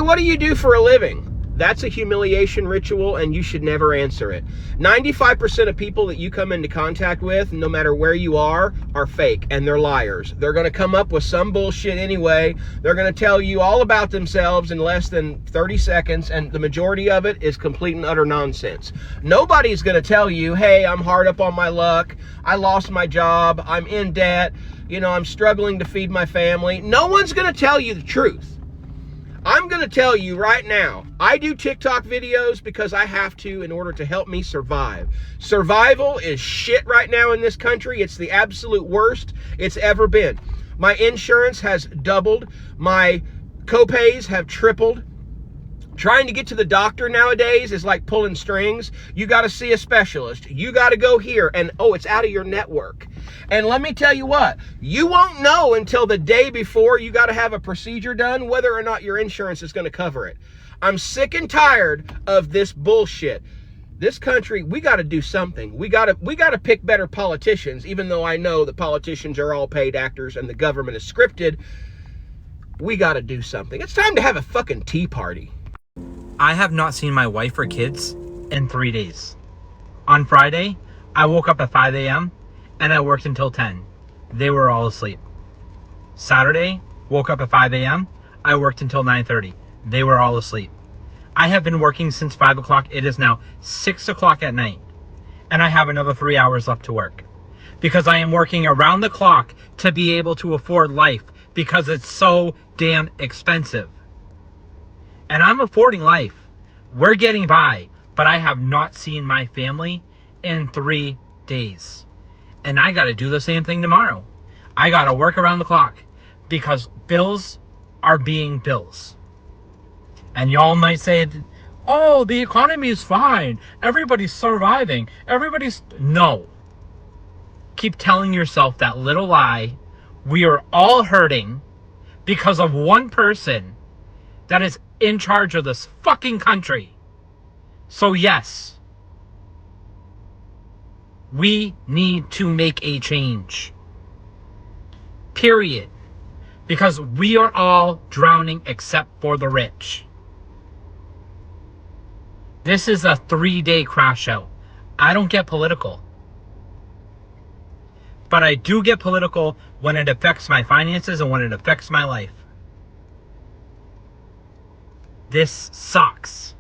what do you do for a living? That's a humiliation ritual, and you should never answer it. 95% of people that you come into contact with, no matter where you are fake, and they're liars. They're going to come up with some bullshit anyway. They're going to tell you all about themselves in less than 30 seconds, and the majority of it is complete and utter nonsense. Nobody's going to tell you, hey, I'm hard up on my luck. I lost my job. I'm in debt. You know, I'm struggling to feed my family. No one's going to tell you the truth. I'm going to tell you right now, I do TikTok videos because I have to in order to help me survive. Survival is shit right now in this country. It's the absolute worst it's ever been. My insurance has doubled. My copays have tripled. Trying to get to the doctor nowadays is like pulling strings. You got to see a specialist. You got to go here. And, oh, it's out of your network. And let me tell you what, you won't know until the day before you got to have a procedure done whether or not your insurance is going to cover it. I'm sick and tired of this bullshit. This country, we got to do something. We got to pick better politicians, even though I know that politicians are all paid actors and the government is scripted. We got to do something. It's time to have a fucking tea party. I have not seen my wife or kids in 3 days. On Friday, I woke up at 5 a.m. and I worked until 10. They were all asleep. Saturday, woke up at 5 a.m. I worked until 9:30. They were all asleep. I have been working since 5 o'clock. It is now 6 o'clock at night. And I have another 3 hours left to work. Because I am working around the clock to be able to afford life. Because it's so damn expensive. And I'm affording life. We're getting by. But I have not seen my family in 3 days. And I got to do the same thing tomorrow. I got to work around the clock. Because bills are being bills. And y'all might say, oh, the economy is fine. Everybody's surviving. No. Keep telling yourself that little lie. We are all hurting because of one person that is in charge of this fucking country. So yes, we need to make a change. Period. Because we are all drowning except for the rich. This is a 3-day crash out. I don't get political. But I do get political when it affects my finances and when it affects my life. This sucks.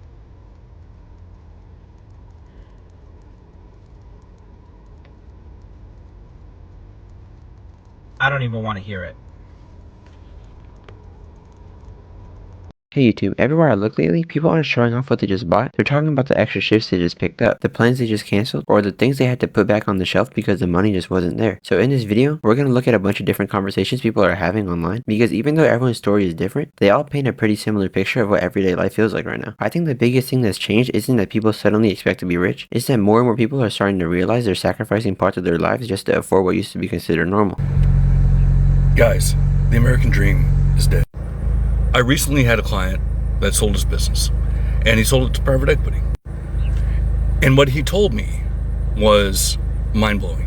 I don't even want to hear it. Hey YouTube, everywhere I look lately, people aren't showing off what they just bought. They're talking about the extra shifts they just picked up, the plans they just canceled, or the things they had to put back on the shelf because the money just wasn't there. So in this video, we're going to look at a bunch of different conversations people are having online, because even though everyone's story is different, they all paint a pretty similar picture of what everyday life feels like right now. I think the biggest thing that's changed isn't that people suddenly expect to be rich, it's that more and more people are starting to realize they're sacrificing parts of their lives just to afford what used to be considered normal. Guys, the American dream is dead. I recently had a client that sold his business, and he sold it to private equity. And what he told me was mind-blowing.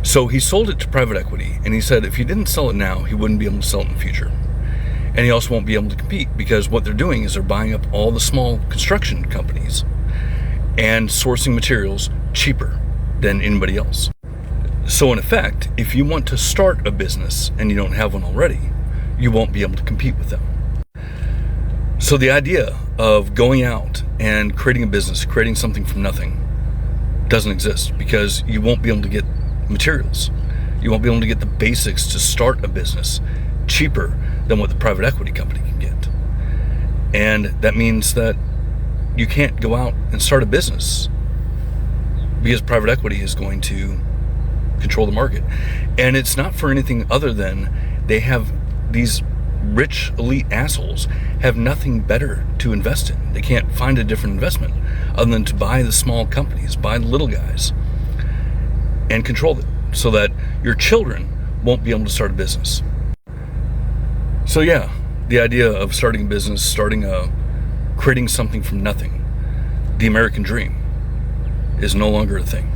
So he sold it to private equity, and he said if he didn't sell it now, he wouldn't be able to sell it in the future. And he also won't be able to compete because what they're doing is they're buying up all the small construction companies and sourcing materials cheaper than anybody else. So in effect, if you want to start a business and you don't have one already, you won't be able to compete with them. So the idea of going out and creating a business, creating something from nothing, doesn't exist because you won't be able to get materials. You won't be able to get the basics to start a business cheaper than what the private equity company can get. And that means that you can't go out and start a business because private equity is going to control the market. And it's not for anything other than they have these rich elite assholes have nothing better to invest in. They can't find a different investment other than to buy the small companies, buy the little guys, and control it so that your children won't be able to start a business. So yeah, the idea of starting a business, creating something from nothing, the American dream, is no longer a thing.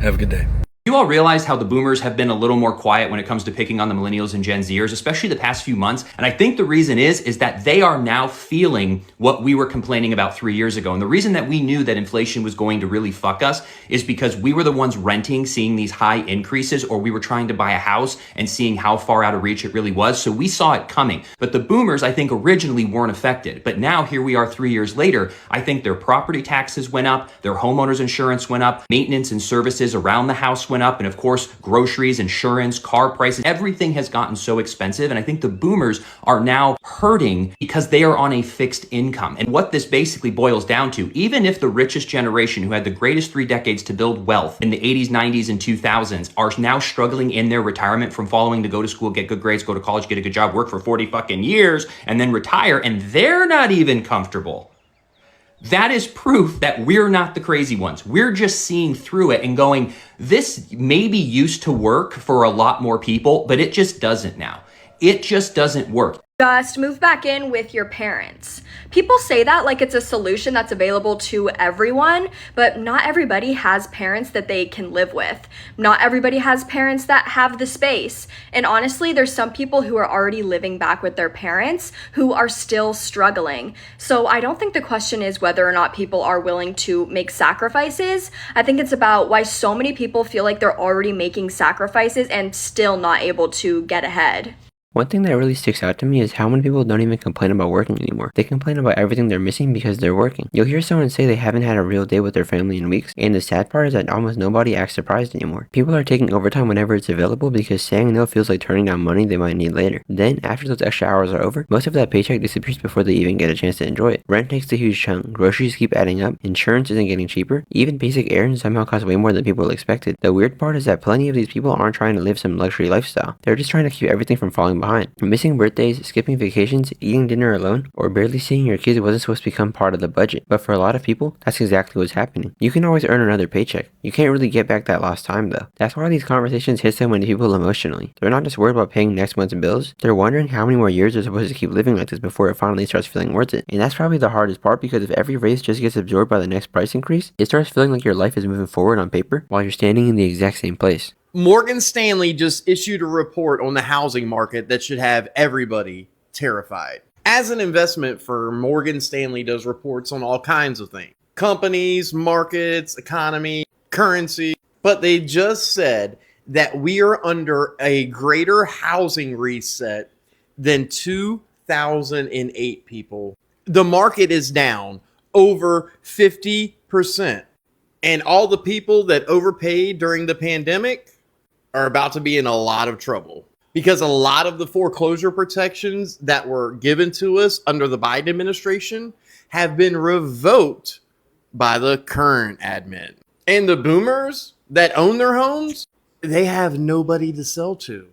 Have a good day. You all realize how the boomers have been a little more quiet when it comes to picking on the millennials and Gen Zers, especially the past few months. And I think the reason is that they are now feeling what we were complaining about 3 years ago. And the reason that we knew that inflation was going to really fuck us is because we were the ones renting, seeing these high increases, or we were trying to buy a house and seeing how far out of reach it really was. So we saw it coming. But the boomers, I think, originally weren't affected. But now here we are 3 years later. I think their property taxes went up, their homeowners insurance went up, maintenance and services around the house went up, and of course, groceries, insurance, car prices, everything has gotten so expensive. And I think the boomers are now hurting because they are on a fixed income. And what this basically boils down to, even if the richest generation who had the greatest 3 decades to build wealth in the 80s, 90s, and 2000s are now struggling in their retirement from following to go to school, get good grades, go to college, get a good job, work for 40 fucking years, and then retire, and they're not even comfortable. That is proof that we're not the crazy ones. We're just seeing through it and going, this maybe used to work for a lot more people, but it just doesn't now. It just doesn't work. Just move back in with your parents. People say that like it's a solution that's available to everyone, but not everybody has parents that they can live with. Not everybody has parents that have the space. And honestly, there's some people who are already living back with their parents who are still struggling. So I don't think the question is whether or not people are willing to make sacrifices. I think it's about why so many people feel like they're already making sacrifices and still not able to get ahead. One thing that really sticks out to me is how many people don't even complain about working anymore. They complain about everything they're missing because they're working. You'll hear someone say they haven't had a real day with their family in weeks, and the sad part is that almost nobody acts surprised anymore. People are taking overtime whenever it's available because saying no feels like turning down money they might need later. Then, after those extra hours are over, most of that paycheck disappears before they even get a chance to enjoy it. Rent takes a huge chunk, groceries keep adding up, insurance isn't getting cheaper, even basic errands somehow cost way more than people expected. The weird part is that plenty of these people aren't trying to live some luxury lifestyle. They're just trying to keep everything from falling behind. Missing birthdays, skipping vacations, eating dinner alone, or barely seeing your kids wasn't supposed to become part of the budget. But for a lot of people, that's exactly what's happening. You can always earn another paycheck. You can't really get back that lost time though. That's why these conversations hit so many people emotionally. They're not just worried about paying next month's bills, they're wondering how many more years they're supposed to keep living like this before it finally starts feeling worth it. And that's probably the hardest part, because if every raise just gets absorbed by the next price increase, it starts feeling like your life is moving forward on paper while you're standing in the exact same place. Morgan Stanley just issued a report on the housing market that should have everybody terrified. As an investment firm, Morgan Stanley does reports on all kinds of things. Companies, markets, economy, currency. But they just said that we are under a greater housing reset than 2008, people. The market is down over 50%. And all the people that overpaid during the pandemic are about to be in a lot of trouble, because a lot of the foreclosure protections that were given to us under the Biden administration have been revoked by the current admin. And the boomers that own their homes, they have nobody to sell to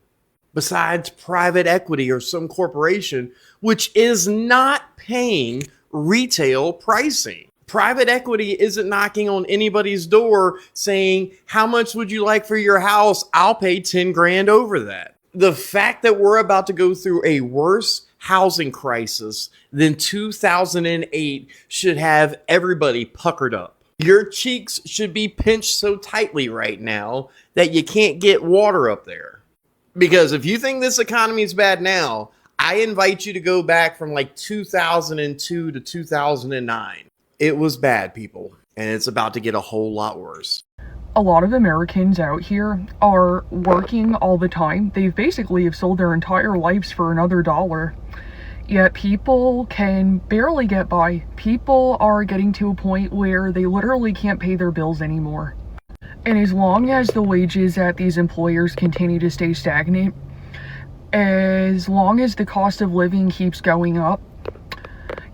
besides private equity or some corporation, which is not paying retail pricing. Private equity isn't knocking on anybody's door saying, how much would you like for your house? I'll pay 10 grand over that. The fact that we're about to go through a worse housing crisis than 2008 should have everybody puckered up. Your cheeks should be pinched so tightly right now that you can't get water up there. Because if you think this economy is bad now, I invite you to go back from like 2002 to 2009. It was bad, people, and it's about to get a whole lot worse. A lot of Americans out here are working all the time. They basically have sold their entire lives for another dollar. Yet people can barely get by. People are getting to a point where they literally can't pay their bills anymore. And as long as the wages at these employers continue to stay stagnant, as long as the cost of living keeps going up,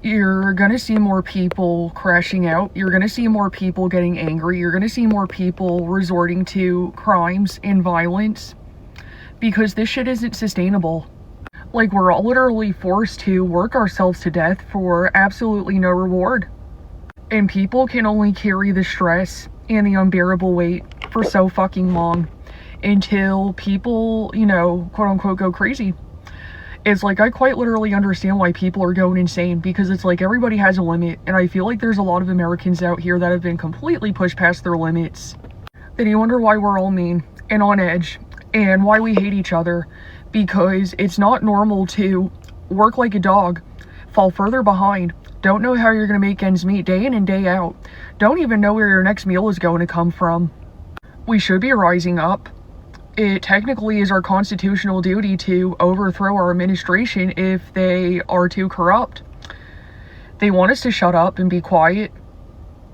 you're going to see more people crashing out. You're going to see more people getting angry. You're going to see more people resorting to crimes and violence, because this shit isn't sustainable. Like, we're all literally forced to work ourselves to death for absolutely no reward. And people can only carry the stress and the unbearable weight for so fucking long until people, you know, quote unquote, go crazy. It's like, I quite literally understand why people are going insane, because it's like everybody has a limit, and I feel like there's a lot of Americans out here that have been completely pushed past their limits. Then you wonder why we're all mean. and on edge, and why we hate each other, because it's not normal to work like a dog, fall further behind, don't know how you're going to make ends meet day in and day out, don't even know where your next meal is going to come from. We should be rising up. It technically is our constitutional duty to overthrow our administration if they are too corrupt. They want us to shut up and be quiet,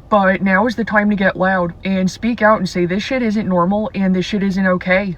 but now is the time to get loud and speak out and say this shit isn't normal and this shit isn't okay.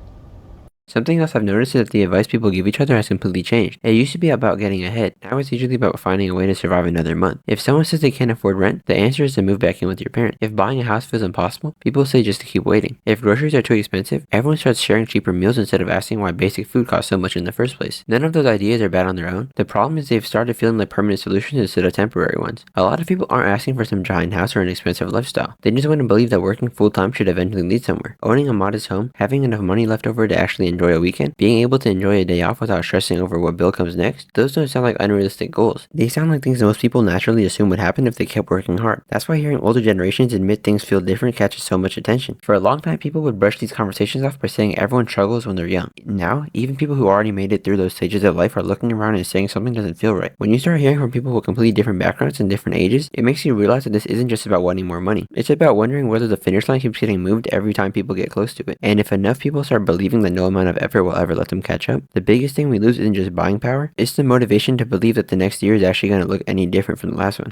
Something else I've noticed is that the advice people give each other has completely changed. It used to be about getting ahead. Now it's usually about finding a way to survive another month. If someone says they can't afford rent, the answer is to move back in with your parents. If buying a house feels impossible, people say just to keep waiting. If groceries are too expensive, everyone starts sharing cheaper meals instead of asking why basic food costs so much in the first place. None of those ideas are bad on their own. The problem is they've started feeling like permanent solutions instead of temporary ones. A lot of people aren't asking for some giant house or an expensive lifestyle. They just want to believe that working full-time should eventually lead somewhere. Owning a modest home, having enough money left over to actually enjoy a weekend, being able to enjoy a day off without stressing over what bill comes next, those don't sound like unrealistic goals. They sound like things most people naturally assume would happen if they kept working hard. That's why hearing older generations admit things feel different catches so much attention. For a long time, people would brush these conversations off by saying everyone struggles when they're young. Now, even people who already made it through those stages of life are looking around and saying something doesn't feel right. When you start hearing from people with completely different backgrounds and different ages, it makes you realize that this isn't just about wanting more money. It's about wondering whether the finish line keeps getting moved every time people get close to it. And if enough people start believing that no amount of effort will ever let them catch up, the biggest thing we lose isn't just buying power, it's the motivation to believe that the next year is actually going to look any different from the last one.